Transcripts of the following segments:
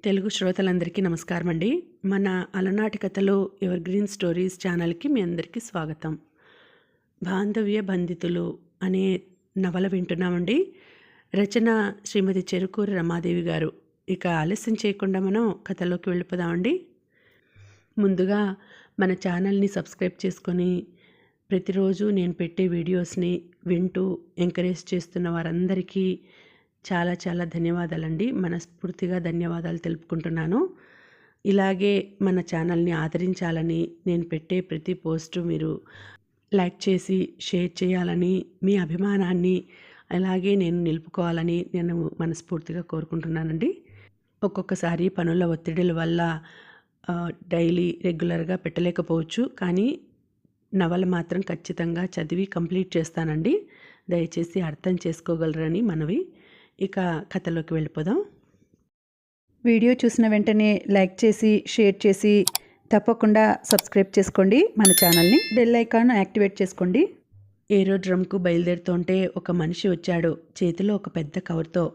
తెలుగు శ్రోతలందరికీ నమస్కారం అండి. మన అలనాటి కథలు ఎవర్ గ్రీన్ స్టోరీస్ ఛానల్కి మీ అందరికీ స్వాగతం. బాంధవ్య బంధితులు అనే నవల వింటున్నామండి. రచన శ్రీమతి చెరుకూరి రమాదేవి గారు. ఇక ఆలస్యం చేయకుండా మనం కథలోకి వెళ్ళిపోదామండి. ముందుగా మన ఛానల్ని సబ్స్క్రైబ్ చేసుకొని ప్రతిరోజు నేను పెట్టే వీడియోస్ని వింటూ ఎంకరేజ్ చేస్తున్న వారందరికీ చాలా చాలా ధన్యవాదాలండి. మనస్ఫూర్తిగా ధన్యవాదాలు తెలుపుకుంటున్నాను. ఇలాగే మన ఛానల్ని ఆదరించాలని, నేను పెట్టే ప్రతి పోస్టు మీరు లైక్ చేసి షేర్ చేయాలని, మీ అభిమానాన్ని అలాగే నేను నిలుపుకోవాలని నేను మనస్ఫూర్తిగా కోరుకుంటున్నానండి. ఒక్కొక్కసారి పనుల ఒత్తిడిల వల్ల డైలీ రెగ్యులర్గా పెట్టలేకపోవచ్చు, కానీ నవల మాత్రం ఖచ్చితంగా చదివి కంప్లీట్ చేస్తానండి. దయచేసి అర్థం చేసుకోగలరని మనవి. ఇక కథలోకి వెళ్ళిపోదాం. వీడియో చూసిన వెంటనే లైక్ చేసి షేర్ చేసి తప్పకుండా సబ్స్క్రైబ్ చేసుకోండి. మన ఛానల్ని బెల్ ఐకాన్ యాక్టివేట్ చేసుకోండి. ఏరోడ్రమ్కు బయలుదేరుతుంటే ఒక మనిషి వచ్చాడు, చేతిలో ఒక పెద్ద కవర్తో.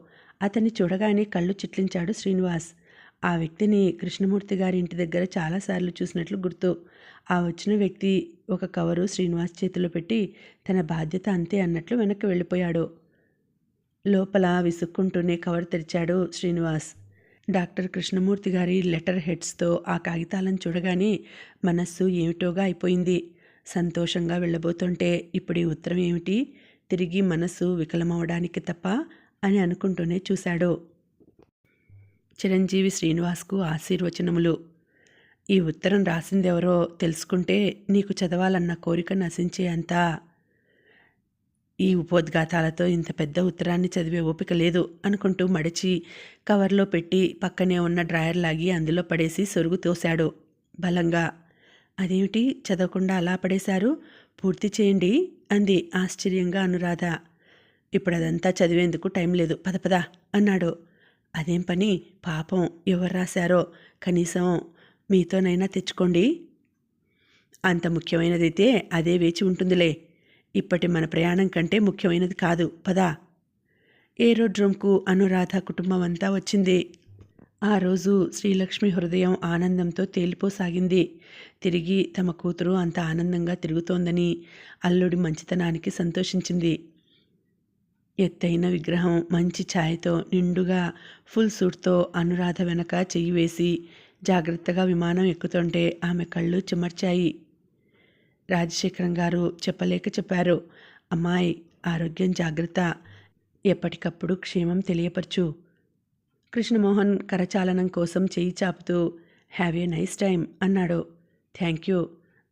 అతన్ని చూడగానే కళ్ళు చిట్లించాడు శ్రీనివాస్. ఆ వ్యక్తిని కృష్ణమూర్తి గారి ఇంటి దగ్గర చాలాసార్లు చూసినట్లు గుర్తు. ఆ వచ్చిన వ్యక్తి ఒక కవరు శ్రీనివాస్ చేతిలో పెట్టి తన బాధ్యత అంతే అన్నట్లు వెనక్కి వెళ్ళిపోయాడు. లోపల విసుక్కుంటూనే కవర్ తెరిచాడు శ్రీనివాస్. డాక్టర్ కృష్ణమూర్తి గారి లెటర్ హెడ్స్తో ఆ కాగితాలను చూడగానే మనస్సు ఏమిటోగా అయిపోయింది. సంతోషంగా వెళ్ళబోతుంటే ఇప్పుడు ఈ ఉత్తరం ఏమిటి, తిరిగి మనస్సు వికలమవడానికి తప్ప అని అనుకుంటూనే చూశాడు. చిరంజీవి శ్రీనివాస్కు ఆశీర్వచనములు. ఈ ఉత్తరం రాసిందెవరో తెలుసుకుంటే నీకు చదవాలన్న కోరిక నశించే అంత. ఈ ఉపోద్ఘాతాలతో ఇంత పెద్ద ఉత్తరాన్ని చదివే ఓపిక లేదు అనుకుంటూ మడిచి కవర్లో పెట్టి పక్కనే ఉన్న డ్రాయర్ లాగి అందులో పడేసి సొరుగు తోశాడు బలంగా. అదేమిటి, చదవకుండా అలా పడేశారు? పూర్తి చేయండి అంది ఆశ్చర్యంగా అనురాధ. ఇప్పుడు అదంతా చదివేందుకు టైం లేదు, పద అన్నాడు. అదేం పని, పాపం ఎవరు రాశారో, కనీసం మీతోనైనా తెచ్చుకోండి. అంత ముఖ్యమైనదైతే అదే వేచి ఉంటుందిలే. ఇప్పటి మన ప్రయాణం కంటే ముఖ్యమైనది కాదు, పదా. ఏరోడ్రోమ్కు అనురాధ కుటుంబం అంతా వచ్చింది. ఆ రోజు శ్రీలక్ష్మి హృదయం ఆనందంతో తేలిపోసాగింది. తిరిగి తమ కూతురు అంత ఆనందంగా తిరుగుతోందని, అల్లుడి మంచితనానికి సంతోషించింది. ఎత్తైన విగ్రహం మంచి ఛాయతో నిండుగా ఫుల్ సూట్తో అనురాధ వెనక చెయ్యి వేసి జాగ్రత్తగా విమానం ఎక్కుతుంటే ఆమె కళ్ళు చెమర్చాయి. రాజశేఖరం గారు చెప్పలేక చెప్పారు, అమ్మాయి ఆరోగ్యం జాగ్రత్త, ఎప్పటికప్పుడు క్షేమం తెలియపరచు. కృష్ణమోహన్ కరచాలనం కోసం చెయ్యి చాపుతూ హ్యావ్ ఏ నైస్ టైం అన్నాడు. థ్యాంక్ యూ,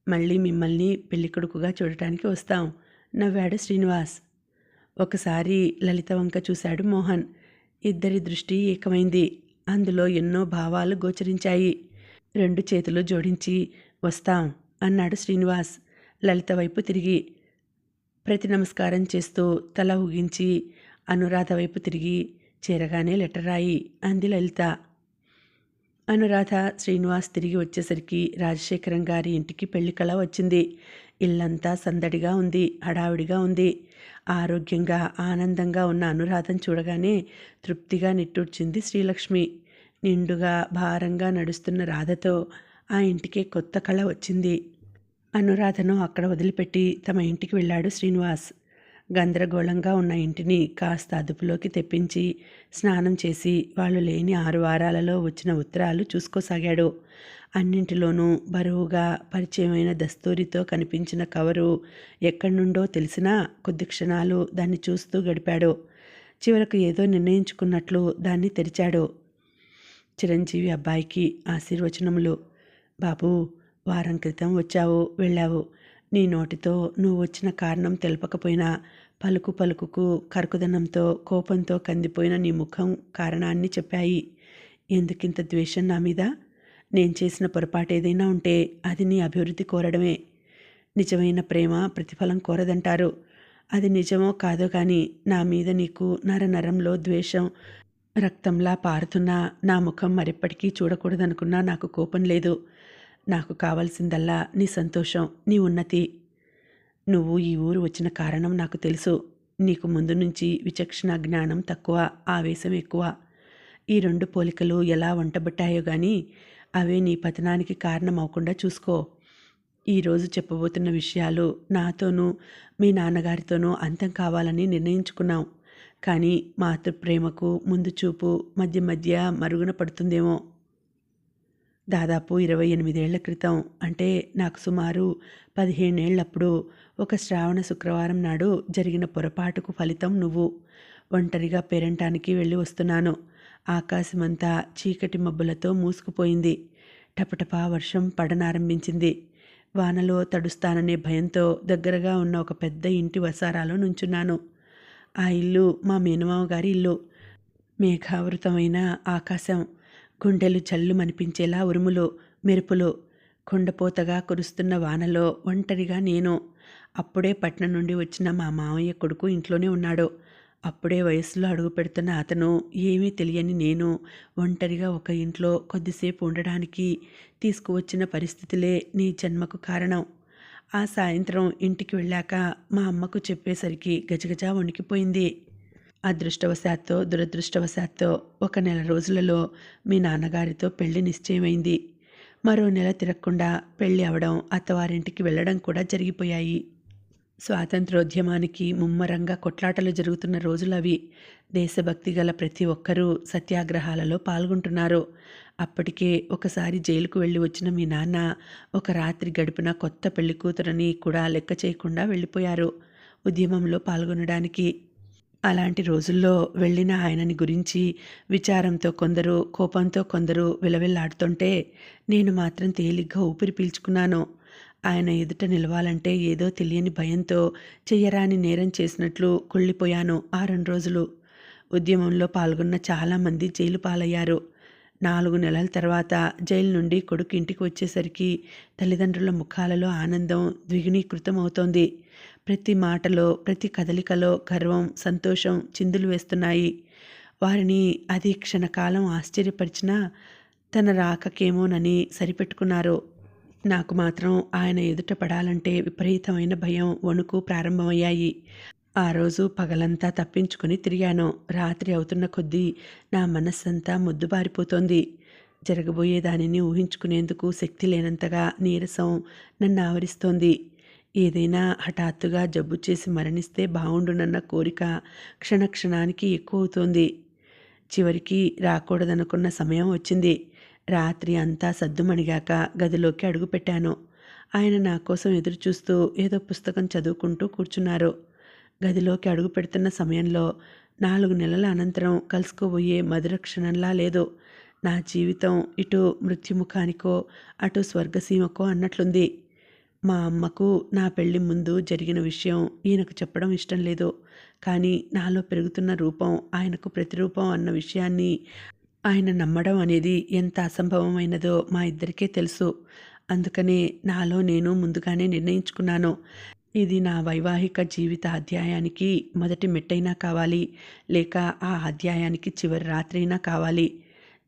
మళ్ళీ మిమ్మల్ని పెళ్ళికొడుకుగా చూడటానికి వస్తాం నవ్వాడు శ్రీనివాస్. ఒకసారి లలిత వంక చూశాడు మోహన్. ఇద్దరి దృష్టి ఏకమైంది. అందులో ఎన్నో భావాలు గోచరించాయి. రెండు చేతులు జోడించి వస్తాం అన్నాడు శ్రీనివాస్ లలిత వైపు తిరిగి. ప్రతి నమస్కారం చేస్తూ తల ఊగించి అనురాధ వైపు తిరిగి చేరగానే లెటర్ రాయి అంది లలిత. అనురాధ శ్రీనివాస్ తిరిగి వచ్చేసరికి రాజశేఖరం గారి ఇంటికి పెళ్లి కళ వచ్చింది. ఇల్లంతా సందడిగా ఉంది, హడావిడిగా ఉంది. ఆరోగ్యంగా ఆనందంగా ఉన్న అనురాధను చూడగానే తృప్తిగా నిట్టూర్చింది శ్రీలక్ష్మి. నిండుగా భారంగా నడుస్తున్న రాధతో ఆ ఇంటికే కొత్త కళ వచ్చింది. అనురాధను అక్కడ వదిలిపెట్టి తమ ఇంటికి వెళ్ళాడు శ్రీనివాస్. గందరగోళంగా ఉన్న ఇంటిని కాస్త అదుపులోకి తెప్పించి స్నానం చేసి వాళ్ళు లేని 6 వారాలలో వచ్చిన ఉత్తరాలు చూసుకోసాగాడు. అన్నింటిలోనూ బరువుగా పరిచయమైన దస్తూరితో కనిపించిన కవరు ఎక్కడి నుండో తెలిసినా కొద్ది క్షణాలు దాన్ని చూస్తూ గడిపాడు. చివరకు ఏదో నిర్ణయించుకున్నట్లు దాన్ని తెరిచాడు. చిరంజీవి అబ్బాయికి ఆశీర్వచనములు. బాబూ, వారం క్రితం వచ్చావు, వెళ్ళావు. నీ నోటితో నువ్వు వచ్చిన కారణం తెలపకపోయినా పలుకు పలుకుకు కరుకుదనంతో కోపంతో కందిపోయిన నీ ముఖం కారణాన్ని చెప్పాయి. ఎందుకింత ద్వేషం నా మీద? నేను చేసిన పొరపాటు ఏదైనా ఉంటే అది నీ అభివృద్ధి కోరడమే. నిజమైన ప్రేమ ప్రతిఫలం కోరదంటారు. అది నిజమో కాదో కానీ నా మీద నీకు నరంలో ద్వేషం రక్తంలా పారుతున్నా నా ముఖం మరెప్పటికీ చూడకూడదనుకున్నా నాకు కోపం లేదు. నాకు కావాల్సిందల్లా నీ సంతోషం, నీ ఉన్నతి. నువ్వు ఈ ఊరు వచ్చిన కారణం నాకు తెలుసు. నీకు ముందు నుంచి విచక్షణ జ్ఞానం తక్కువ, ఆవేశం ఎక్కువ. ఈ 2 పోలికలు ఎలా వంటబట్టాయో గాని అవే నీ పతనానికి కారణమవకుండా చూసుకో. ఈరోజు చెప్పబోతున్న విషయాలు నాతోనూ మీ నాన్నగారితోనూ అంతం కావాలని నిర్ణయించుకున్నాం. కానీ మాతృప్రేమకు ముందు చూపు మధ్య మధ్య మరుగున పడుతుందేమో. దాదాపు 28 ఏళ్ల క్రితం, అంటే నాకు సుమారు 15 ఏళ్లప్పుడు, ఒక శ్రావణ శుక్రవారం నాడు జరిగిన పొరపాటుకు ఫలితం నువ్వు. ఒంటరిగా పేరంటానికి వెళ్ళి వస్తున్నాను. ఆకాశమంతా చీకటి మబ్బులతో మూసుకుపోయింది. టపటపా వర్షం పడనారంభించింది. వానలో తడుస్తాననే భయంతో దగ్గరగా ఉన్న ఒక పెద్ద ఇంటి వసారాలో నుంచున్నాను. ఆ ఇల్లు మా మేనమామ గారి ఇల్లు. మేఘావృతమైన ఆకాశం, గుండెలు జల్లుమనిపించేలా ఉరుములు, మెరుపులు. కొండపోతగా కురుస్తున్న వానలో ఒంటరిగా నేను. అప్పుడే పట్నం నుండి వచ్చిన మా మామయ్య కొడుకు ఇంట్లోనే ఉన్నాడు. అప్పుడే వయస్సులో అడుగు పెడుతున్న అతను, ఏమీ తెలియని నేను ఒంటరిగా ఒక ఇంట్లో కొద్దిసేపు ఉండడానికి తీసుకువచ్చిన పరిస్థితులే నీ జన్మకు కారణం. ఆ సాయంత్రం ఇంటికి వెళ్ళాక మా అమ్మకు చెప్పేసరికి గజగజ వణికిపోయింది. అదృష్టవశాత్తో దురదృష్టవశాత్తో 1 నెల రోజులలో మీ నాన్నగారితో పెళ్లి నిశ్చయమైంది. మరో నెల తిరగకుండా పెళ్లి అవడం, అత్తవారింటికి వెళ్ళడం కూడా జరిగిపోయాయి. స్వాతంత్రోద్యమానికి ముమ్మరంగా కొట్లాటలు జరుగుతున్న రోజులవి. దేశభక్తి గల ప్రతి ఒక్కరూ సత్యాగ్రహాలలో పాల్గొంటున్నారు. అప్పటికే ఒకసారి జైలుకు వెళ్ళి వచ్చిన మీ నాన్న ఒక రాత్రి గడిపిన కొత్త పెళ్లి కూతురని కూడా లెక్క చేయకుండా వెళ్ళిపోయారు ఉద్యమంలో పాల్గొనడానికి. అలాంటి రోజుల్లో వెళ్ళిన ఆయనని గురించి విచారంతో కొందరు, కోపంతో కొందరు విలవిల్లాడుతుంటే నేను మాత్రం తేలిగ్గా ఊపిరి పీల్చుకున్నాను. ఆయన ఎదుట నిలవాలంటే ఏదో తెలియని భయంతో చెయ్యరాని నేరం చేసినట్లు కుళ్ళిపోయాను. ఆ 2 రోజులు ఉద్యమంలో పాల్గొన్న చాలామంది జైలు పాలయ్యారు. 4 నెలల తర్వాత జైలు నుండి కొడుకు ఇంటికి వచ్చేసరికి తల్లిదండ్రుల ముఖాలలో ఆనందం ద్విగుణీకృతం అవుతోంది. ప్రతి మాటలో, ప్రతి కదలికలో గర్వం, సంతోషం చిందులు వేస్తున్నాయి. వారిని అది క్షణకాలం ఆశ్చర్యపరిచినా తన రాకకేమోనని సరిపెట్టుకున్నారు. నాకు మాత్రం ఆయన ఎదుట పడాలంటే విపరీతమైన భయం, వణుకు ప్రారంభమయ్యాయి. ఆ రోజు పగలంతా తప్పించుకొని తిరిగాను. రాత్రి అవుతున్న కొద్దీ నా మనస్సంతా మొద్దుబారిపోతోంది. జరగబోయే దానిని ఊహించుకునేందుకు శక్తి లేనంతగా నీరసం నన్ను ఆవరిస్తోంది. ఏదైనా హఠాత్తుగా జబ్బు చేసి మరణిస్తే బావుండునన్న కోరిక క్షణక్షణానికి ఎక్కువ అవుతోంది. చివరికి రాకూడదనుకున్న సమయం వచ్చింది. రాత్రి అంతా సద్దుమణిగాక గదిలోకి అడుగుపెట్టాను. ఆయన నా కోసం ఎదురుచూస్తూ ఏదో పుస్తకం చదువుకుంటూ కూర్చున్నారు. గదిలోకి అడుగు పెడుతున్న సమయంలో 4 నెలల అనంతరం కలుసుకోబోయే మధుర క్షణంలా లేదు. నా జీవితం ఇటు మృత్యుముఖానికో అటు స్వర్గసీమకో అన్నట్లుంది. మా అమ్మకు నా పెళ్లి ముందు జరిగిన విషయం ఈయనకు చెప్పడం ఇష్టం లేదు. కానీ నాలో పెరుగుతున్న రూపం ఆయనకు ప్రతిరూపం అన్న విషయాన్ని ఆయన నమ్మడం అనేది ఎంత అసంభవమైనదో మా ఇద్దరికే తెలుసు. అందుకనే నాలో నేను ముందుగానే నిర్ణయించుకున్నాను. ఇది నా వైవాహిక జీవిత అధ్యాయానికి మొదటి మెట్టైనా కావాలి, లేక ఆ అధ్యాయానికి చివరి రాత్రైనా కావాలి.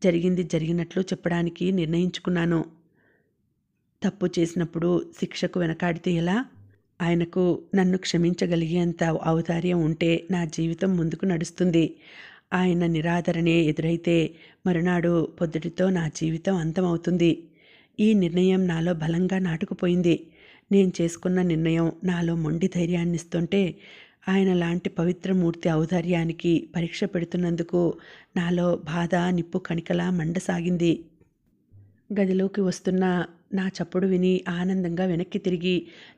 జరిగింది జరిగినట్లు చెప్పడానికి నిర్ణయించుకున్నాను. తప్పు చేసినప్పుడు శిక్షకు వెనకాడితే ఎలా? ఆయనకు నన్ను క్షమించగలిగేంత ఔదార్యం ఉంటే నా జీవితం ముందుకు నడుస్తుంది. ఆయన నిరాదరణే ఎదురైతే మరునాడు పొద్దుటితో నా జీవితం అంతమవుతుంది. ఈ నిర్ణయం నాలో బలంగా నాటుకుపోయింది. నేను చేసుకున్న నిర్ణయం నాలో మొండి ధైర్యాన్నిస్తుంటే ఆయన లాంటి పవిత్రమూర్తి ఔదార్యానికి పరీక్ష పెడుతున్నందుకు నాలో బాధ నిప్పు కణికలా మండసాగింది. గదిలోకి వస్తున్న నా చప్పుడు విని ఆనందంగా వెనక్కి తిరిగి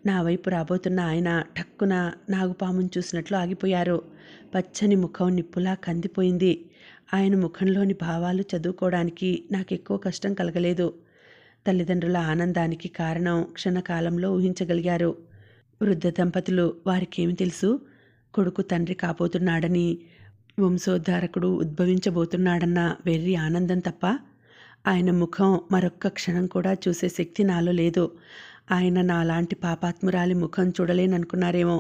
నా వైపు రాబోతున్న ఆయన టక్కున నాగుపామును చూసినట్లు ఆగిపోయారు. పచ్చని ముఖం నిప్పులా కందిపోయింది. ఆయన ముఖంలోని భావాలు చదువుకోవడానికి నాకెక్కువ కష్టం కలగలేదు. తల్లిదండ్రుల ఆనందానికి కారణం క్షణకాలంలో ఊహించగలిగారు. వృద్ధ దంపతులు, వారికేమి తెలుసు? కొడుకు తండ్రి కాబోతున్నాడని, వంశోద్ధారకుడు ఉద్భవించబోతున్నాడన్న వెర్రి ఆనందం తప్ప ఆయన ముఖం మరొక్క క్షణం కూడా చూసే శక్తి నాలో లేదు. ఆయన నాలాంటి పాపాత్మురాలి ముఖం చూడలేననుకున్నారేమో.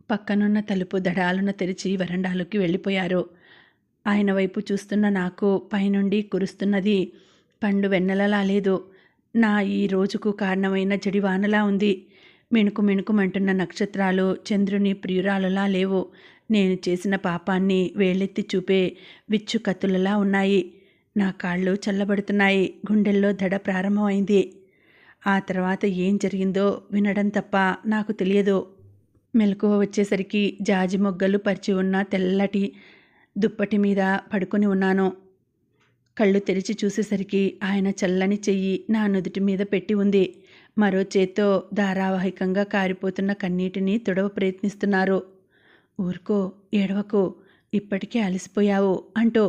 పక్కనున్న తలుపు దడాలున తెరిచి వరండాలోకి వెళ్ళిపోయారు. ఆయన వైపు చూస్తున్న నాకు పైనుండి కురుస్తున్నది పండు వెన్నెలలా లేదు. నా ఈ రోజుకు కారణమైన జడివానలా ఉంది. మిణుకు మిణుకుమంటున్న నక్షత్రాలు చంద్రుని ప్రియురాలులా లేవు. నేను చేసిన పాపాన్ని వేళ్ళెత్తి చూపే విచ్చు కత్తులలా ఉన్నాయి. నా కాళ్ళు చల్లబడుతున్నాయి. గుండెల్లో దడ ప్రారంభమైంది. ఆ తర్వాత ఏం జరిగిందో వినడం తప్ప నాకు తెలియదు. మెలకువ వచ్చేసరికి జాజి మొగ్గలు పరిచి ఉన్న తెల్లటి దుప్పటి మీద పడుకొని ఉన్నాను. కళ్ళు తెరిచి చూసేసరికి ఆయన చల్లని చెయ్యి నా నుదుటి మీద పెట్టి ఉంది. మరో చేత్తో ధారావాహికంగా కారిపోతున్న కన్నీటిని తుడవ ప్రయత్నిస్తున్నారు. ఊరుకో, ఏడవకు, ఇప్పటికే అలసిపోయావు అంటూ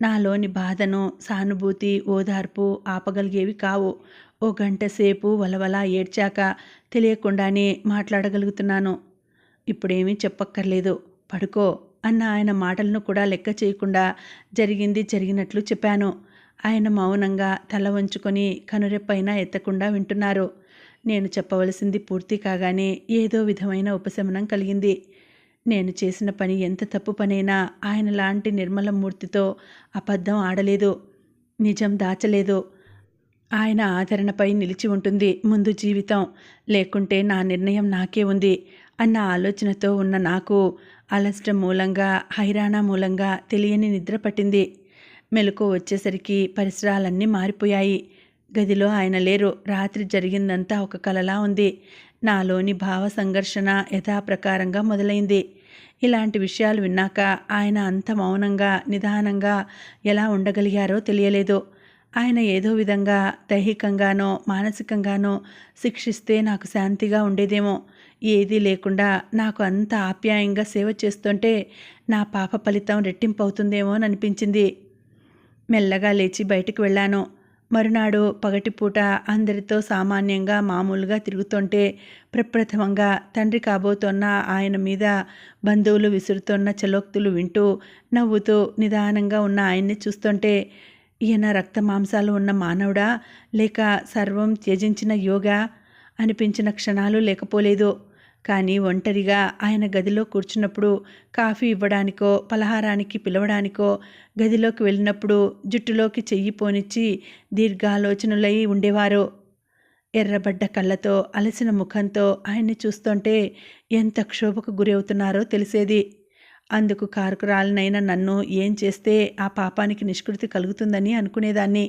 నాలోని బాధను, సానుభూతి, ఓదార్పు ఆపగలిగేవి కావు. ఓ గంట సేపు వలవలా ఏడ్చాక తెలియకుండానే మాట్లాడగలుగుతున్నాను. ఇప్పుడేమీ చెప్పక్కర్లేదు, పడుకో అన్న ఆయన మాటలను కూడా లెక్క చేయకుండా జరిగింది జరిగినట్లు చెప్పాను. ఆయన మౌనంగా తల వంచుకొని కనురెప్పైనా ఎత్తకుండా వింటున్నారు. నేను చెప్పవలసింది పూర్తి కాగానే ఏదో విధమైన ఉపశమనం కలిగింది. నేను చేసిన పని ఎంత తప్పు పనైనా ఆయన లాంటి నిర్మలమూర్తితో అబద్ధం ఆడలేదు, నిజం దాచలేదు. ఆయన ఆదరణపై నిలిచి ఉంటుంది ముందు జీవితం, లేకుంటే నా నిర్ణయం నాకే ఉంది అన్న ఆలోచనతో ఉన్న నాకు అలసట మూలంగా, హైరానా మూలంగా తెలియని నిద్ర పట్టింది. మెలకువ వచ్చేసరికి పరిసరాలన్నీ మారిపోయాయి. గదిలో ఆయన లేరు. రాత్రి జరిగిందంతా ఒక కలలా ఉంది. నాలోని భావ సంఘర్షణ యథాప్రకారంగా మొదలైంది. ఇలాంటి విషయాలు విన్నాక ఆయన అంత మౌనంగా, నిదానంగా ఎలా ఉండగలిగారో తెలియలేదు. ఆయన ఏదో విధంగా దైహికంగానో మానసికంగానో శిక్షిస్తే నాకు శాంతిగా ఉండేదేమో. ఏదీ లేకుండా నాకు అంత ఆప్యాయంగా సేవ చేస్తుంటే నా పాప ఫలితం రెట్టింపవుతుందేమో అని అనిపించింది. మెల్లగా లేచి బయటికి వెళ్ళాను. మరునాడు పగటిపూట అందరితో సామాన్యంగా మామూలుగా తిరుగుతుంటే ప్రప్రథమంగా తండ్రి కాబోతున్న ఆయన మీద బంధువులు విసురుతున్న చలోక్తులు వింటూ నవ్వుతూ నిదానంగా ఉన్న ఆయన్ని చూస్తుంటే ఈయన రక్త మాంసాలు ఉన్న మానవుడా లేక సర్వం త్యజించిన యోగా అనిపించిన క్షణాలు లేకపోలేదు. కానీ ఒంటరిగా ఆయన గదిలో కూర్చున్నప్పుడు, కాఫీ ఇవ్వడానికో పలహారానికి పిలవడానికో గదిలోకి వెళ్ళినప్పుడు జుట్టులోకి చెయ్యి పోనిచ్చి దీర్ఘాలోచనలై ఉండేవారు. ఎర్రబడ్డ కళ్ళతో అలసిన ముఖంతో ఆయన్ని చూస్తుంటే ఎంత క్షోభకు గురి అవుతున్నారో తెలిసేది. అందుకు కారకురాలనైన నన్ను ఏం చేస్తే ఆ పాపానికి నిష్కృతి కలుగుతుందని అనుకునేదాన్ని.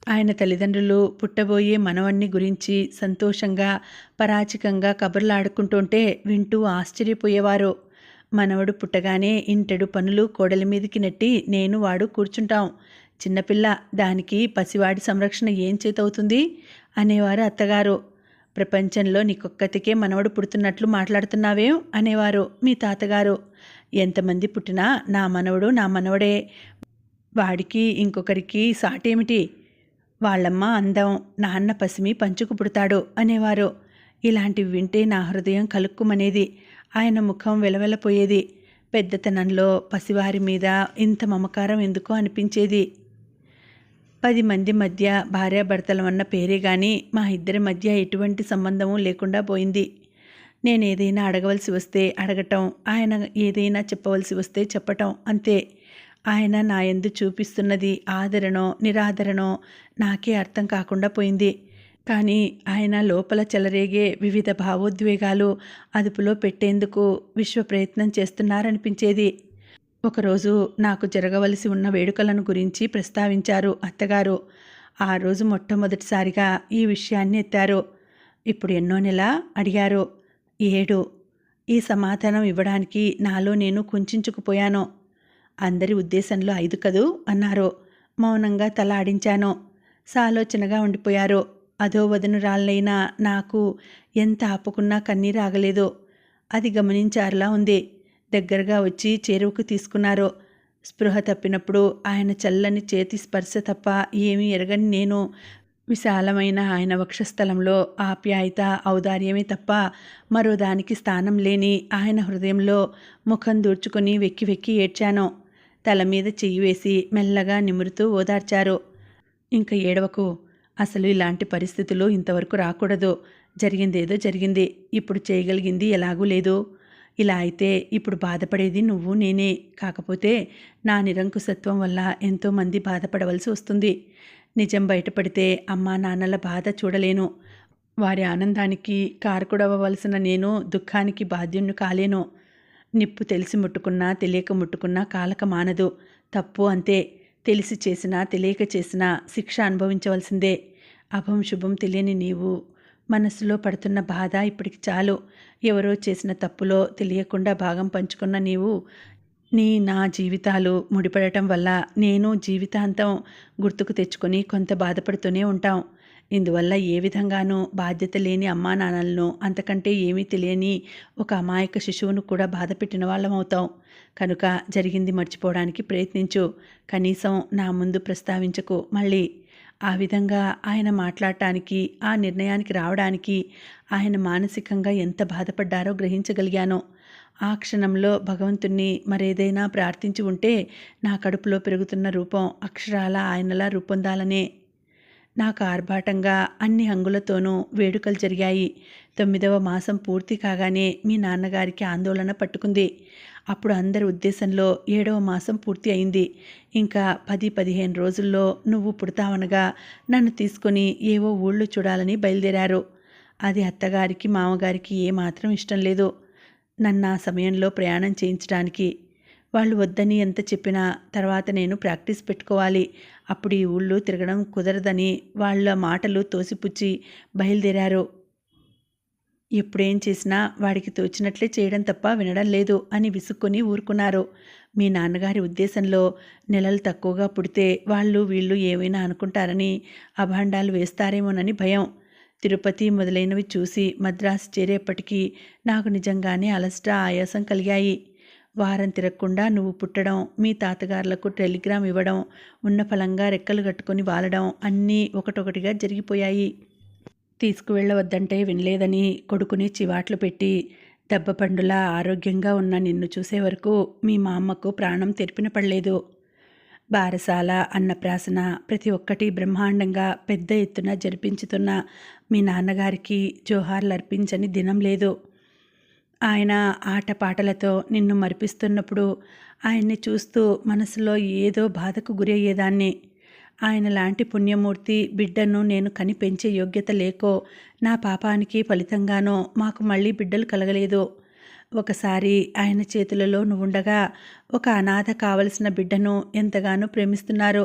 ఆయన తల్లిదండ్రులు పుట్టబోయే మనవణ్ణి గురించి సంతోషంగా పరాచికంగా కబుర్లాడుకుంటుంటే వింటూ ఆశ్చర్యపోయేవారు. మనవడు పుట్టగానే ఇంటెడు పనులు కోడలి మీదికి నెట్టి నేను వాడు కూర్చుంటాం. చిన్నపిల్ల, దానికి పసివాడి సంరక్షణ ఏం చేతవుతుంది అనేవారు అత్తగారు. ప్రపంచంలో నీకొక్కతికే మనవడు పుడుతున్నట్లు మాట్లాడుతున్నావేం అనేవారు మీ తాతగారు. ఎంతమంది పుట్టినా నా మనవడు నా మనవడే, వాడికి ఇంకొకరికి సాటేమిటి, వాళ్ళమ్మ అందం, నాన్న పసిమి పంచుకు పుడతాడు అనేవారు. ఇలాంటివి వింటే నా హృదయం కలుక్కుమనేది. ఆయన ముఖం వెలవెలపోయేది. పెద్దతనంలో పసివారి మీద ఇంత మమకారం ఎందుకో అనిపించేది. 10 మంది మధ్య భార్యాభర్తలమన్న పేరే గాని మా ఇద్దరి మధ్య ఎటువంటి సంబంధము లేకుండా పోయింది. నేనేదైనా అడగవలసి వస్తే అడగటం, ఆయన ఏదైనా చెప్పవలసి వస్తే చెప్పటం, అంతే. ఆయన నా యందు చూపిస్తున్నది ఆదరణో నిరాదరణో నాకే అర్థం కాకుండా పోయింది. కానీ ఆయన లోపల చెలరేగే వివిధ భావోద్వేగాలు అదుపులో పెట్టేందుకు విశ్వ ప్రయత్నం చేస్తున్నారనిపించేది. ఒకరోజు నాకు జరగవలసి ఉన్న వేడుకలను గురించి ప్రస్తావించారు అత్తగారు. ఆ రోజు మొట్టమొదటిసారిగా ఈ విషయాన్ని ఎత్తారు. ఇప్పుడు ఎన్నో నెల అడిగారు. 7. ఈ సమాధానం ఇవ్వడానికి నాలో నేను కుంచుకుపోయాను. అందరి ఉద్దేశంలో 5 కదూ అన్నారు. మౌనంగా తల ఆడించాను. సాలోచనగా ఉండిపోయారు. అదో వదనురాలైనా నాకు ఎంత ఆపుకున్నా కన్నీరు ఆగలేదు. అది గమనించారులా ఉంది. దగ్గరగా వచ్చి చేరువకు తీసుకున్నారు. స్పృహ తప్పినప్పుడు ఆయన చల్లని చేతి స్పర్శ తప్ప ఏమీ ఎరగని నేను విశాలమైన ఆయన వక్షస్థలంలో ఆప్యాయత, ఔదార్యమే తప్ప మరో దానికి స్థానం లేని ఆయన హృదయంలో ముఖం దూర్చుకొని వెక్కి వెక్కి ఏడ్చాను. తల మీద చెయ్యి వేసి మెల్లగా నిమురుతూ ఓదార్చారు. ఇంక ఏడవకు, అసలు ఇలాంటి పరిస్థితులు ఇంతవరకు రాకూడదు. జరిగిందేదో జరిగింది. ఇప్పుడు చేయగలిగింది ఎలాగూ లేదు. ఇలా అయితే ఇప్పుడు బాధపడేది నువ్వు నేనే. కాకపోతే నా నిరంకుశత్వం వల్ల ఎంతోమంది బాధపడవలసి వస్తుంది. నిజం బయటపడితే అమ్మా నాన్నల బాధ చూడలేను. వారి ఆనందానికి కారకుడవ్వవలసిన నేను దుఃఖానికి బాధ్యుణ్ణి కాలేను. నిప్పు తెలిసి ముట్టుకున్నా తెలియక ముట్టుకున్నా కాలక మానదు. తప్పు అంతే. తెలిసి చేసినా తెలియక చేసినా శిక్ష అనుభవించవలసిందే. అభం శుభం తెలియని నీవు మనసులో పడుతున్న బాధ ఇప్పటికి చాలు. ఎవరో చేసిన తప్పులో తెలియకుండా భాగం పంచుకున్న నీవు నా జీవితాలు ముడిపడటం వల్ల నేను జీవితాంతం గుర్తుకు తెచ్చుకొని కొంత బాధపడుతూనే ఉంటాం. ఇందువల్ల ఏ విధంగానూ బాధ్యత లేని అమ్మా నాన్నలను, అంతకంటే ఏమీ తెలియని ఒక అమాయక శిశువును కూడా బాధ పెట్టిన వాళ్ళమవుతాం. కనుక జరిగింది మర్చిపోవడానికి ప్రయత్నించు. కనీసం నా ముందు ప్రస్తావించకు మళ్ళీ. ఆ విధంగా ఆయన మాట్లాడటానికి, ఆ నిర్ణయానికి రావడానికి ఆయన మానసికంగా ఎంత బాధపడ్డారో గ్రహించగలిగాను. ఆ క్షణంలో భగవంతుణ్ణి మరేదైనా ప్రార్థించి ఉంటే నా కడుపులో పెరుగుతున్న రూపం అక్షరాల ఆయనలా రూపొందాలనే. నాకు ఆర్భాటంగా అన్ని హంగులతోనూ వేడుకలు జరిగాయి. 9వ మాసం పూర్తి కాగానే మీ నాన్నగారికి ఆందోళన పట్టుకుంది. అప్పుడు అందరి ఉద్దేశంలో 7వ మాసం పూర్తి అయింది. ఇంకా 10-15 రోజుల్లో నువ్వు పుడతావనగా నన్ను తీసుకొని ఏవో ఊళ్ళు చూడాలని బయలుదేరారు. అది అత్తగారికి మామగారికి ఏమాత్రం ఇష్టం లేదు నన్ను ఆ సమయంలో ప్రయాణం చేయించడానికి. వాళ్ళు వద్దని ఎంత చెప్పినా తర్వాత నేను ప్రాక్టీస్ పెట్టుకోవాలి. అప్పుడు ఈ ఊళ్ళు తిరగడం కుదరదని వాళ్ళ మాటలు తోసిపుచ్చి బయలుదేరారు. ఎప్పుడేం చేసినా వాడికి తోచినట్లే చేయడం తప్ప వినడం లేదు అని విసుక్కొని ఊరుకున్నారు. మీ నాన్నగారి ఉద్దేశంలో నెలలు తక్కువగా పుడితే వాళ్ళు వీళ్ళు ఏమైనా అనుకుంటారని, అభాండాలు వేస్తారేమోనని భయం. తిరుపతి మొదలైనవి చూసి మద్రాసు చేరేపటికి నాకు నిజంగానే అలసట, ఆయాసం కలిగాయి. వారం తిరగకుండా నువ్వు పుట్టడం, మీ తాతగారులకు టెలిగ్రామ్ ఇవ్వడం, ఉన్న ఫలంగా రెక్కలు కట్టుకొని వాలడం అన్నీ ఒకటొకటిగా జరిగిపోయాయి. తీసుకువెళ్ళవద్దంటే వినలేదని కొడుకుని చివాట్లు పెట్టి దెబ్బపండులా ఆరోగ్యంగా ఉన్న నిన్ను చూసే వరకు మీ మా అమ్మకు ప్రాణం తెరిపిన పడలేదు. బారసాల, అన్నప్రాసన ప్రతి ఒక్కటి బ్రహ్మాండంగా పెద్ద ఎత్తున జరిపించుతున్న మీ నాన్నగారికి జోహార్లు అర్పించని దినం లేదు. ఆయన ఆటపాటలతో నిన్ను మరిపిస్తున్నప్పుడు ఆయన్ని చూస్తూ మనసులో ఏదో బాధకు గురి అయ్యేదాన్ని. ఆయన లాంటి పుణ్యమూర్తి బిడ్డను నేను కని పెంచే యోగ్యత లేకో, నా పాపానికి ఫలితంగానో మాకు మళ్ళీ బిడ్డలు కలగలేదు. ఒకసారి ఆయన చేతులలో నువ్వుండగా ఒక అనాథ కావలసిన బిడ్డను ఎంతగానో ప్రేమిస్తున్నారు.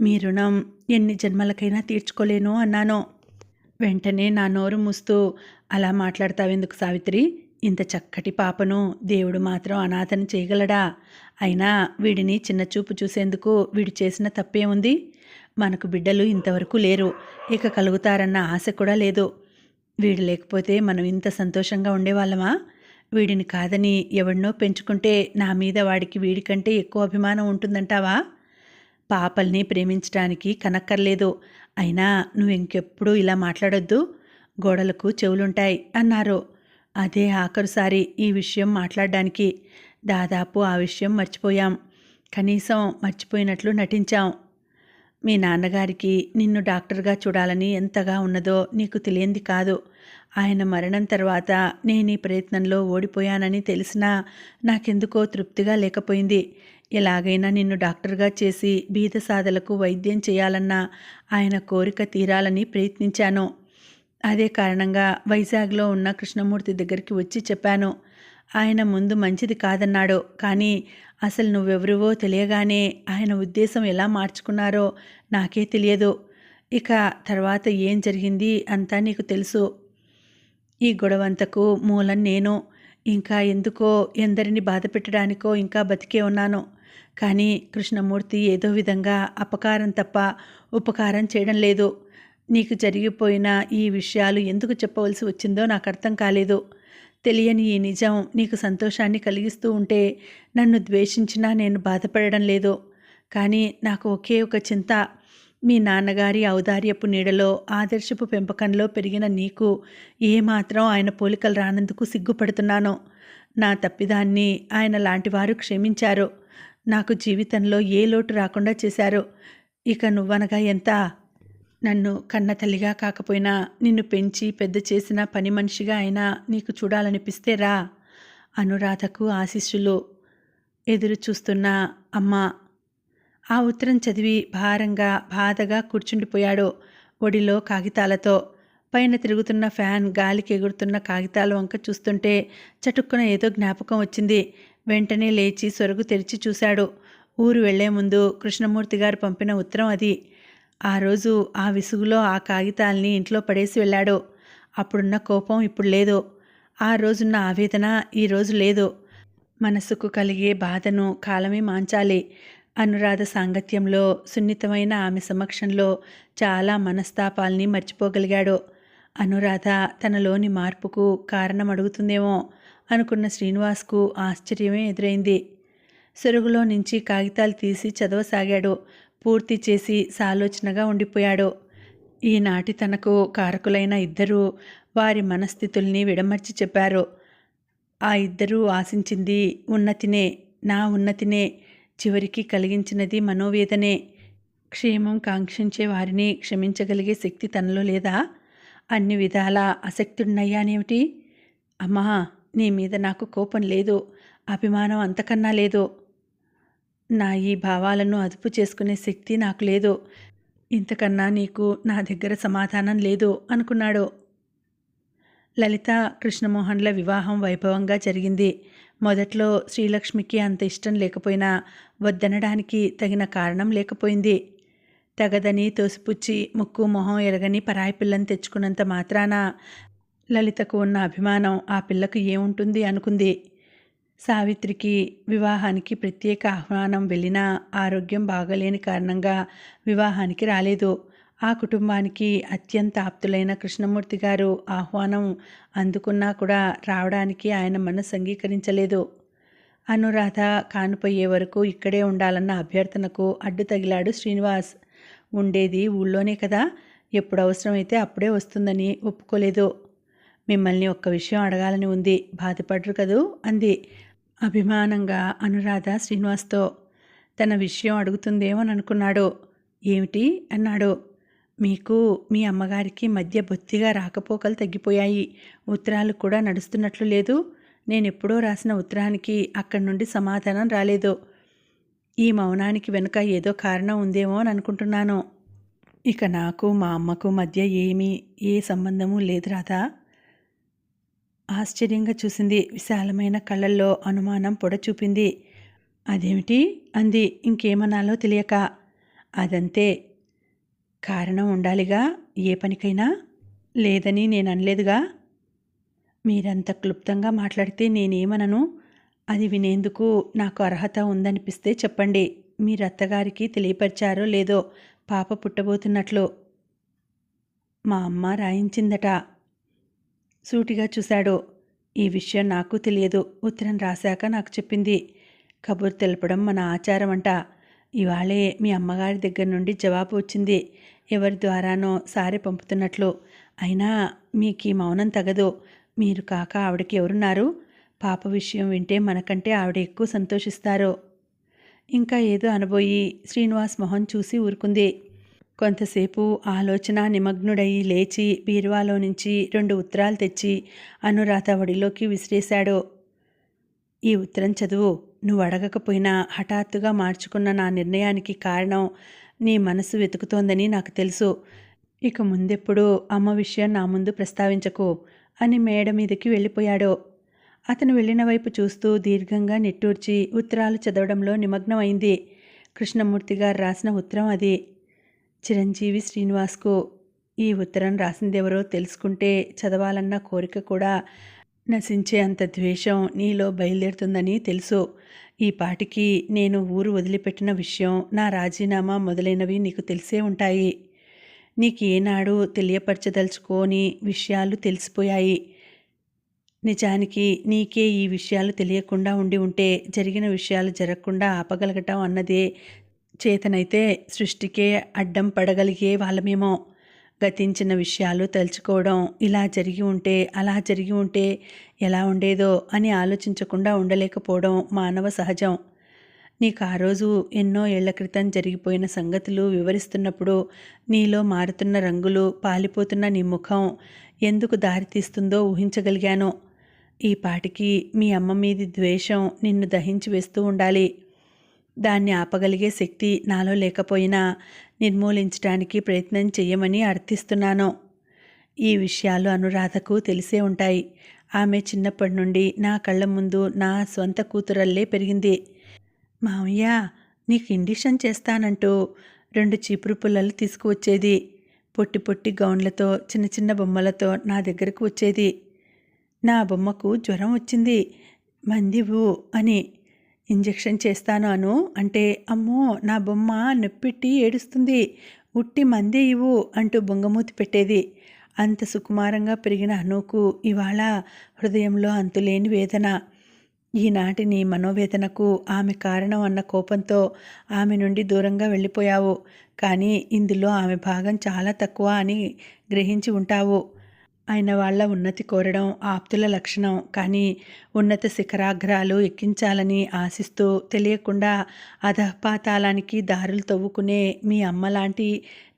మీ రుణం ఎన్ని జన్మలకైనా తీర్చుకోలేను అన్నాను. వెంటనే నా నోరు మూస్తూ, అలా మాట్లాడతావెందుకు సావిత్రి? ఇంత చక్కటి పాపను దేవుడు మాత్రం అనాథను చేయగలడా? అయినా వీడిని చిన్నచూపు చూసేందుకు వీడు చేసిన తప్పేముంది? మనకు బిడ్డలు ఇంతవరకు లేరు, ఇక కలుగుతారన్న ఆశ కూడా లేదు. వీడు లేకపోతే మనం ఇంత సంతోషంగా ఉండేవాళ్ళమా? వీడిని కాదని ఎవడినో పెంచుకుంటే నా మీద వాడికి వీడికంటే ఎక్కువ అభిమానం ఉంటుందంటావా? పాపల్ని ప్రేమించడానికి కనక్కర్లేదు. అయినా నువ్వు ఇంకెప్పుడూ ఇలా మాట్లాడొద్దు, గోడలకు చెవులుంటాయి అన్నారు. అదే ఆఖరుసారి ఈ విషయం మాట్లాడడానికి. దాదాపు ఆ విషయం మర్చిపోయాం. కనీసం మర్చిపోయినట్లు నటించాం. మీ నాన్నగారికి నిన్ను డాక్టర్గా చూడాలని ఎంతగా ఉన్నదో నీకు తెలియంది కాదు. ఆయన మరణం తర్వాత నేను ఈ ప్రయత్నంలో ఓడిపోయానని తెలిసినా నాకెందుకో తృప్తిగా లేకపోయింది. ఎలాగైనా నిన్ను డాక్టర్గా చేసి బీద సాధలకు వైద్యం చేయాలన్న ఆయన కోరిక తీరాలని ప్రయత్నించాను. అదే కారణంగా వైజాగ్లో ఉన్న కృష్ణమూర్తి దగ్గరికి వచ్చి చెప్పాను. ఆయన ముందు మంచిది కాదన్నాడు. కానీ అసలు నువ్వెవరివో తెలియగానే ఆయన ఉద్దేశం ఎలా మార్చుకున్నారో నాకే తెలియదు. ఇక తర్వాత ఏం జరిగింది అంతా నీకు తెలుసు. ఈ గొడవంతకు మూలం నేను. ఇంకా ఎందుకో ఎందరిని బాధ పెట్టడానికో ఇంకా బతికే ఉన్నాను. కానీ కృష్ణమూర్తి ఏదో విధంగా అపకారం తప్ప ఉపకారం చేయడం లేదు. నీకు జరిగిపోయిన ఈ విషయాలు ఎందుకు చెప్పవలసి వచ్చిందో నాకు అర్థం కాలేదు. తెలియని ఈ నిజం నీకు సంతోషాన్ని కలిగిస్తూ ఉంటే నన్ను ద్వేషించినా నేను బాధపడడం లేదు. కానీ నాకు ఒకే ఒక చింత. మీ నాన్నగారి ఔదార్యపు నీడలో, ఆదర్శపు పెంపకంలో పెరిగిన నీకు ఏమాత్రం ఆయన పోలికలు రానందుకు సిగ్గుపడుతున్నాను. నా తప్పిదాన్ని ఆయన లాంటివారు క్షమించారు. నాకు జీవితంలో ఏ లోటు రాకుండా చేశారు. ఇక నువ్వనగా ఎంత? నన్ను కన్న తల్లిగా కాకపోయినా నిన్ను పెంచి పెద్ద చేసిన పని మనిషిగా అయినా నీకు చూడాలనిపిస్తే రా. అనురాధకు ఆశీస్సులు. ఎదురు చూస్తున్న అమ్మ. ఆ ఉత్తరం చదివి భారంగా బాధగా కూర్చుండిపోయాడు ఒడిలో కాగితాలతో. పైన తిరుగుతున్న ఫ్యాన్, గాలికి ఎగురుతున్న కాగితాల వంక చూస్తుంటే చటుక్కున ఏదో జ్ఞాపకం వచ్చింది. వెంటనే లేచి సొరుగు తెరిచి చూశాడు. ఊరు వెళ్లే ముందు కృష్ణమూర్తి గారు పంపిన ఉత్తరం అది. ఆ రోజు ఆ విసుగులో ఆ కాగితాల్ని ఇంట్లో పడేసి వెళ్ళాడు. అప్పుడున్న కోపం ఇప్పుడు లేదు. ఆ రోజున్న ఆవేదన ఈ రోజు లేదు. మనసుకు కలిగే బాధను కాలమే మాంచాలి. అనురాధ సాంగత్యంలో, సున్నితమైన ఆమె సమక్షంలో చాలా మనస్తాపాల్ని మర్చిపోగలిగాడు. అనురాధ తనలోని మార్పుకు కారణం అడుగుతుందేమో అనుకున్న శ్రీనివాస్కు ఆశ్చర్యమే ఎదురైంది. సొరుగులో నుంచి కాగితాలు తీసి చదవసాగాడు. పూర్తి చేసి సాలోచనగా ఉండిపోయాడు. ఈనాటి తనకు కారకులైన ఇద్దరూ వారి మనస్థితుల్ని విడమర్చి చెప్పారు. ఆ ఇద్దరూ ఆశించింది ఉన్నతినే, నా ఉన్నతినే. చివరికి కలిగించినది మనోవేదనే. క్షేమం కాంక్షించే వారిని క్షమించగలిగే శక్తి తనలో లేదా? అన్ని విధాలా అశక్తుడినయ్యానేమిటి? అమ్మా, నీ మీద నాకు కోపం లేదు, అభిమానం అంతకన్నా లేదు. నా ఈ భావాలను అదుపు చేసుకునే శక్తి నాకు లేదు. ఇంతకన్నా నీకు నా దగ్గర సమాధానం లేదు అనుకున్నాడు. లలిత కృష్ణమోహన్ల వివాహం వైభవంగా జరిగింది. మొదట్లో శ్రీలక్ష్మికి అంత ఇష్టం లేకపోయినా వద్దనడానికి తగిన కారణం లేకపోయింది. తగదని తోసిపుచ్చి ముక్కు మొహం ఎరగని పరాయి పిల్లని తెచ్చుకున్నంత మాత్రాన లలితకు ఉన్న అభిమానం ఆ పిల్లకు ఏముంటుంది అనుకుంది. సావిత్రికి వివాహానికి ప్రత్యేక ఆహ్వానం వెళ్ళినా ఆరోగ్యం బాగలేని కారణంగా వివాహానికి రాలేదు. ఆ కుటుంబానికి అత్యంత ఆప్తులైన కృష్ణమూర్తి గారు ఆహ్వానం అందుకున్నా కూడా రావడానికి ఆయన మనసు అంగీకరించలేదు. అనురాధ కానుపోయే వరకు ఇక్కడే ఉండాలన్న అభ్యర్థనకు అడ్డు తగిలాడు శ్రీనివాస్. ఉండేది ఊళ్ళోనే కదా, ఎప్పుడు అవసరమైతే అప్పుడే వస్తుందని ఒప్పుకోలేదు. మిమ్మల్ని ఒక్క విషయం అడగాలని ఉంది, బాధపడరు కదూ అంది అభిమానంగా అనురాధ శ్రీనివాస్తో. తన విషయం అడుగుతుందేమోననుకున్నాడు. ఏమిటి అన్నాడు. మీకు మీ అమ్మగారికి మధ్య బొత్తిగా రాకపోకలు తగ్గిపోయాయి. ఉత్తరాలు కూడా నడుస్తున్నట్లు లేదు. నేనెప్పుడో రాసిన ఉత్తరానికి అక్కడి నుండి సమాధానం రాలేదు. ఈ మౌనానికి వెనుక ఏదో కారణం ఉందేమో అని అనుకుంటున్నాను. ఇక నాకు మా అమ్మకు మధ్య ఏ సంబంధము లేదు రాధా. ఆశ్చర్యంగా చూసింది. విశాలమైన కళ్ళల్లో అనుమానం పొడ చూపింది. అదేమిటి అంది ఇంకేమనాలో తెలియక. అదంతే, కారణం ఉండాలిగా ఏ పనికైనా. లేదని నేను అనలేదుగా. మీరంత క్లుప్తంగా మాట్లాడితే నేనేమనను. అది వినేందుకు నాకు అర్హత ఉందనిపిస్తే చెప్పండి. మీరు అత్తగారికి తెలియపరిచారో లేదో పాప పుట్టబోతున్నట్లు. మా అమ్మ రాయించిందట. సూటిగా చూశాడు. ఈ విషయం నాకు తెలియదు. ఉత్తరం రాశాక నాకు చెప్పింది. కబురు తెలపడం మన ఆచారం అంట. ఇవాళే మీ అమ్మగారి దగ్గర నుండి జవాబు వచ్చింది. ఎవరి ద్వారానో సారె పంపుతున్నట్లు. అయినా మీకు ఈ మౌనం తగదు. మీరు కాక ఆవిడకి ఎవరున్నారు? పాప విషయం వింటే మనకంటే ఆవిడ ఎక్కువ సంతోషిస్తారు. ఇంకా ఏదో అనబోయి శ్రీనివాస్ మొహం చూసి ఊరుకుంది. కొంతసేపు ఆలోచన నిమగ్నుడయి లేచి బీరువాలో నుంచి 2 ఉత్తరాలు తెచ్చి అనురాధ వడిలోకి విసిరేశాడు. ఈ ఉత్తరం చదువు. నువ్వు అడగకపోయినా హఠాత్తుగా మార్చుకున్న నా నిర్ణయానికి కారణం నీ మనసు వెతుకుతోందని నాకు తెలుసు. ఇక ముందెప్పుడు అమ్మ విషయం నా ముందు ప్రస్తావించకు అని మేడ మీదకి వెళ్ళిపోయాడు. అతను వెళ్ళిన వైపు చూస్తూ దీర్ఘంగా నిట్టూర్చి ఉత్తరాలు చదవడంలో నిమగ్నమైంది. కృష్ణమూర్తి గారు రాసిన ఉత్తరం అది. చిరంజీవి శ్రీనివాస్కు. ఈ ఉత్తరం రాసిందెవరో తెలుసుకుంటే చదవాలన్న కోరిక కూడా నశించే అంత ద్వేషం నీలో బయలుదేరుతుందని తెలుసు. ఈ పాటికి నేను ఊరు వదిలిపెట్టిన విషయం, నా రాజీనామా మొదలైనవి నీకు తెలిసే ఉంటాయి. నీకు ఏనాడు తెలియపరచదలుచుకోని విషయాలు తెలిసిపోయాయి. నిజానికి నీకే ఈ విషయాలు తెలియకుండా ఉండి ఉంటే జరిగిన విషయాలు జరగకుండా ఆపగలగటం అన్నదే చేతనైతే సృష్టికే అడ్డం పడగలిగే వాళ్ళమేమో. గతించిన విషయాలు తలుచుకోవడం, ఇలా జరిగి ఉంటే అలా జరిగి ఉంటే ఎలా ఉండేదో అని ఆలోచించకుండా ఉండలేకపోవడం మానవ సహజం. నీకు ఆ రోజు ఎన్నో ఏళ్ల క్రితం జరిగిపోయిన సంగతులు వివరిస్తున్నప్పుడు నీలో మారుతున్న రంగులు, పాలిపోతున్న నీ ముఖం ఎందుకు దారితీస్తుందో ఊహించగలిగాను. ఈ పాటికి మీ అమ్మ మీది ద్వేషం నిన్ను దహించి వేస్తూ ఉండాలి. దాన్ని ఆపగలిగే శక్తి నాలో లేకపోయినా నిర్మూలించడానికి ప్రయత్నం చెయ్యమని అర్థిస్తున్నాను. ఈ విషయాలు అనురాధకు తెలిసే ఉంటాయి. ఆమె చిన్నప్పటి నుండి నా కళ్ళ ముందు నా స్వంత కూతురల్లే పెరిగింది. మామయ్య, నీకు ఇండిషన్ చేస్తానంటూ 2 చీపురు పుల్లలు తీసుకువచ్చేది. పొట్టి పొట్టి గౌన్లతో చిన్న చిన్న బొమ్మలతో నా దగ్గరకు వచ్చేది. నా బొమ్మకు జ్వరం వచ్చింది, మందివు అని. ఇంజెక్షన్ చేస్తాను అను అంటే, అమ్మో నా బొమ్మ నొప్పెట్టి ఏడుస్తుంది, ఉట్టి మందే ఇవ్వు అంటూ బొంగమూతి పెట్టేది. అంత సుకుమారంగా పెరిగిన అనూకు ఇవాళ హృదయంలో అంతులేని వేదన. ఈనాటి నీ మనోవేదనకు ఆమె కారణం అన్న కోపంతో ఆమె నుండి దూరంగా వెళ్ళిపోయావు. కానీ ఇందులో ఆమె భాగం చాలా తక్కువ అని గ్రహించి ఉంటావు. ఆయన వాళ్ళ ఉన్నతి కోరడం ఆప్తుల లక్షణం. కానీ ఉన్నత శిఖరాగ్రాలు ఎక్కించాలని ఆశిస్తూ తెలియకుండా అధపాతాళానికి దారులు తవ్వుకునే మీ అమ్మలాంటి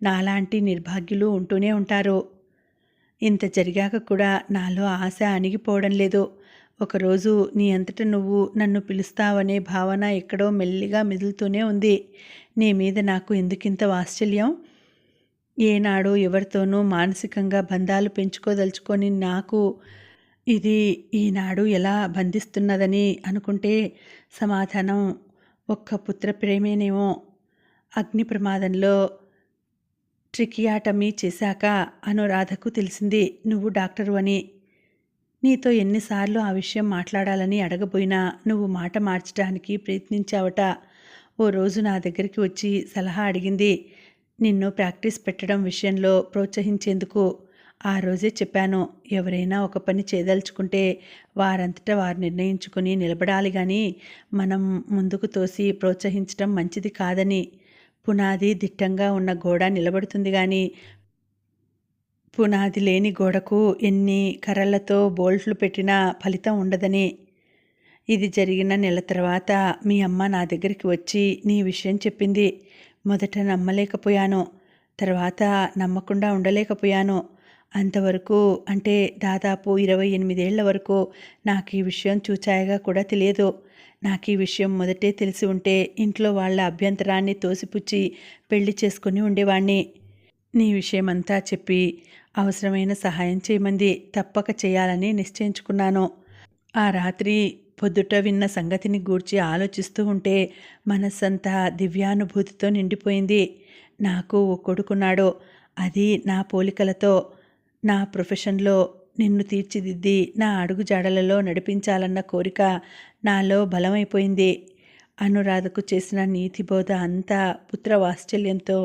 నాలాంటి నిర్భాగ్యులు ఉంటూనే ఉంటారు. ఇంత జరిగాక కూడా నాలో ఆశ అణిగిపోవడం లేదు. ఒకరోజు నీ అంతట నువ్వు నన్ను పిలుస్తావనే భావన ఎక్కడో మెల్లిగా మెదులుతూనే ఉంది. నీ మీద నాకు ఎందుకింత వాత్సల్యం? ఏనాడు ఎవరితోనూ మానసికంగా బంధాలు పెంచుకోదలుచుకొని నాకు ఇది ఈనాడు ఎలా బంధిస్తున్నదని అనుకుంటే సమాధానం ఒక్క పుత్ర ప్రేమేనేమో. అగ్ని ప్రమాదంలో ట్రికియాటమీ చేశాక అనురాధకు తెలిసింది నువ్వు డాక్టరు అని. నీతో ఎన్నిసార్లు ఆ విషయం మాట్లాడాలని అడగబోయినా నువ్వు మాట మార్చడానికి ప్రయత్నించావట. ఓ రోజు నా దగ్గరికి వచ్చి సలహా అడిగింది, నిన్ను ప్రాక్టీస్ పెట్టడం విషయంలో ప్రోత్సహించేందుకు. ఆ రోజే చెప్పాను, ఎవరైనా ఒక పని చేయదలుచుకుంటే వారంతటా వారు నిర్ణయించుకుని నిలబడాలి కానీ మనం ముందుకు తోసి ప్రోత్సహించడం మంచిది కాదని. పునాది దిట్టంగా ఉన్న గోడ నిలబడుతుంది కానీ పునాది లేని గోడకు ఎన్ని కర్రలతో బోల్ట్లు పెట్టినా ఫలితం ఉండదని. ఇది జరిగిన నెల తర్వాత మీ అమ్మ నా దగ్గరికి వచ్చి నీ విషయం చెప్పింది. మొదట నమ్మలేకపోయాను, తర్వాత నమ్మకుండా ఉండలేకపోయాను. అంతవరకు అంటే దాదాపు 28 ఏళ్ల వరకు నాకు ఈ విషయం చూచాయగా కూడా తెలియదు. నాకు ఈ విషయం మొదటే తెలిసి ఉంటే ఇంట్లో వాళ్ళ అభ్యంతరాన్ని తోసిపుచ్చి పెళ్లి చేసుకుని ఉండేవాణ్ణి. నీ విషయమంతా చెప్పి అవసరమైన సహాయం చేయమంది. తప్పక చేయాలని నిశ్చయించుకున్నాను. ఆ రాత్రి పొద్దుట విన్న సంగతిని గూర్చి ఆలోచిస్తూ ఉంటే మనస్సంతా దివ్యానుభూతితో నిండిపోయింది. నాకు ఓ కొడుకున్నాడు. అది నా పోలికలతో, నా ప్రొఫెషన్లో నిన్ను తీర్చిదిద్ది నా అడుగుజాడలలో నడిపించాలన్న కోరిక నాలో బలమైపోయింది. అనురాధకు చేసిన నీతిబోధ అంతా పుత్రవాత్సల్యంతో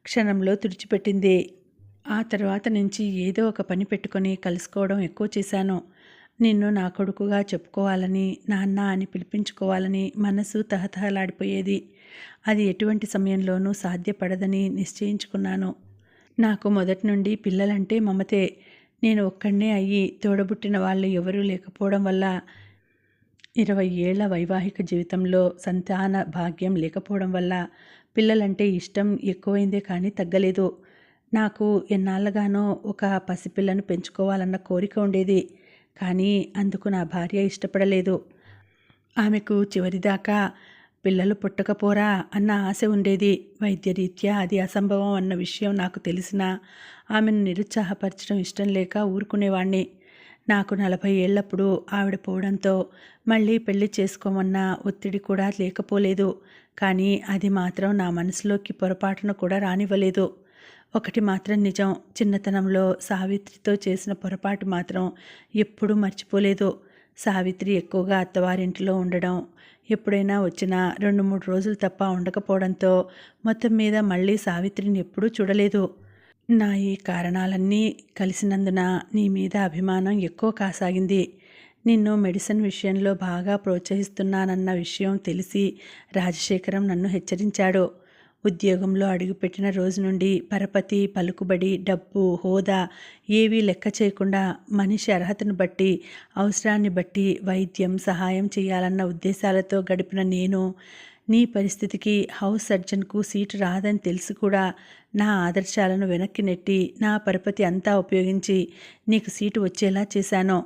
క్షణంలో తుడిచిపెట్టింది. ఆ తర్వాత నుంచి ఏదో ఒక పని పెట్టుకొని కలుసుకోవడం ఎక్కువ చేశాను. నిన్ను నా కొడుకుగా చెప్పుకోవాలని, నాన్న అని పిలిపించుకోవాలని మనసు తహతహలాడిపోయేది. అది ఎటువంటి సమయంలోనూ సాధ్యపడదని నిశ్చయించుకున్నాను. నాకు మొదటి నుండి పిల్లలంటే మమతే. నేను ఒక్కడినే అయ్యి తోడబుట్టిన వాళ్ళు ఎవరూ లేకపోవడం వల్ల 20 ఏళ్ల వైవాహిక జీవితంలో సంతాన భాగ్యం లేకపోవడం వల్ల పిల్లలంటే ఇష్టం ఎక్కువైందే కానీ తగ్గలేదు. నాకు ఎన్నాళ్ళగానో ఒక పసిపిల్లను పెంచుకోవాలన్న కోరిక ఉండేది. కానీ అందుకు నా భార్య ఇష్టపడలేదు. ఆమెకు చివరిదాకా పిల్లలు పుట్టకపోరా అన్న ఆశ ఉండేది. వైద్యరీత్యా అది అసంభవం అన్న విషయం నాకు తెలిసినా ఆమెను నిరుత్సాహపరచడం ఇష్టం లేక ఊరుకునేవాణ్ణి. నాకు 40 ఏళ్లప్పుడు ఆవిడ పోవడంతో మళ్ళీ పెళ్లి చేసుకోమన్న ఒత్తిడి కూడా లేకపోలేదు. కానీ అది మాత్రం నా మనసులోకి పొరపాటున కూడా రానివ్వలేదు. ఒకటి మాత్రం నిజం, చిన్నతనంలో సావిత్రితో చేసిన పొరపాటు మాత్రం ఎప్పుడూ మర్చిపోలేదు. సావిత్రి ఎక్కువగా అత్తవారింటిలో ఉండడం, ఎప్పుడైనా వచ్చినా 2-3 రోజులు తప్ప ఉండకపోవడంతో మొత్తం మీద మళ్ళీ సావిత్రిని ఎప్పుడూ చూడలేదు. నా ఈ కారణాలన్నీ కలిసినందున నీ మీద అభిమానం ఎక్కువ కాసాగింది. నిన్ను మెడిసిన్ విషయంలో బాగా ప్రోత్సహిస్తున్నానన్న విషయం తెలిసి రాజశేఖరం నన్ను హెచ్చరించాడు. ఉద్యోగంలో అడుగుపెట్టిన రోజు నుండి పరపతి, పలుకుబడి, డబ్బు, హోదా ఏవీ లెక్క చేయకుండా మనిషి అర్హతను బట్టి, అవసరాన్ని బట్టి వైద్యం, సహాయం చేయాలన్న ఉద్దేశాలతో గడిపిన నేను నీ పరిస్థితికి హౌస్ సర్జన్కు సీటు రాదని తెలిసి కూడా నా ఆదర్శాలను వెనక్కి నెట్టి నా పరపతి అంతా ఉపయోగించి నీకు సీటు వచ్చేలా చేశాను.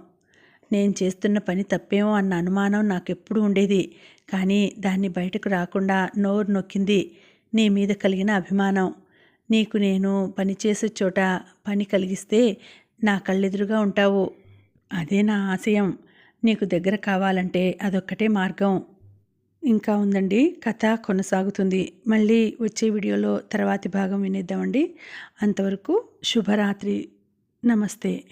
నేను చేస్తున్న పని తప్పేమో అన్న అనుమానం నాకెప్పుడూ ఉండేది. కానీ దాన్ని బయటకు రాకుండా నోరు నొక్కింది నీ మీద కలిగిన అభిమానం. నీకు నేను పనిచేసే చోట పని కలిగిస్తే నా కళ్ళెదురుగా ఉంటావు. అదే నా ఆశయం. నీకు దగ్గర కావాలంటే అదొక్కటే మార్గం. ఇంకా ఉందండి, కథ కొనసాగుతుంది. మళ్ళీ వచ్చే వీడియోలో తర్వాతి భాగం వినేద్దామండి. అంతవరకు శుభరాత్రి. నమస్తే.